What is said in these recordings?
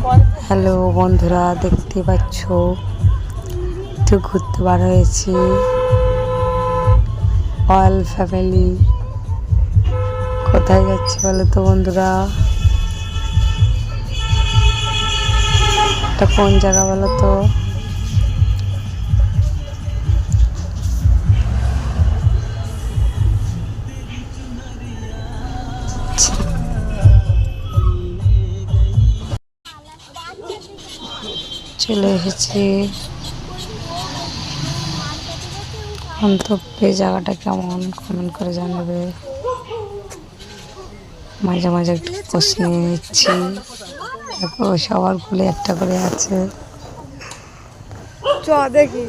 Hello বন্ধুরা, দেখতে পাচ্ছ একটু ঘুরতে বার হয়েছি অল ফ্যামিলি। কোথায় যাচ্ছি বলো তো বন্ধুরা? এটা কোন জায়গা বলো তো? চলে এসেছি গন্তব্যে। জায়গাটা কেমন কমেন্ট করে জানাবে। মাঝে মাঝে একটু পোস্ট নিয়ে নিচ্ছি। দেখো সবার কোলে একটা করে আছে। দেখি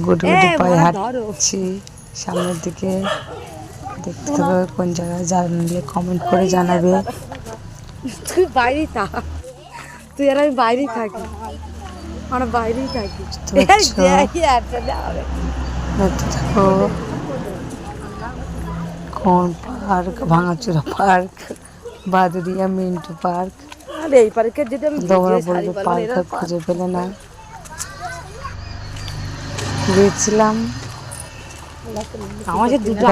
গুটি গুটি পায়ে হাঁটছি সামনের দিকে। দেখতে থাকো কোন জায়গায় জানলে কমেন্ট করে জানাবে। তুই বাইরেই থাক, তুই আর আমি বাইরেই থাকি, আমরা বাইরেই থাকি। দেখতে থাকো কোন পার্ক, ভাঙাচোরা পার্ক, বাদুরিয়া মিন্টু পার্ক। আর এই পার্কে যদি আমি তোমরা বলবে পার্ক খুঁজে পেলে না। গিয়েছিলাম আমাকে দুটো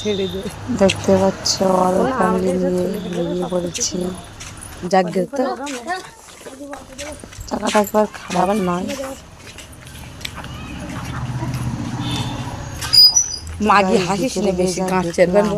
ছেড়ে দে। দেখতে পাচ্ছ অল ফ্যামিলি নিয়ে বেরিয়ে পড়েছি। যাকে তো জায়গাটা একবার খারাপ নয়। মাগি হাসিস না বেশি, কাঁচের বলো।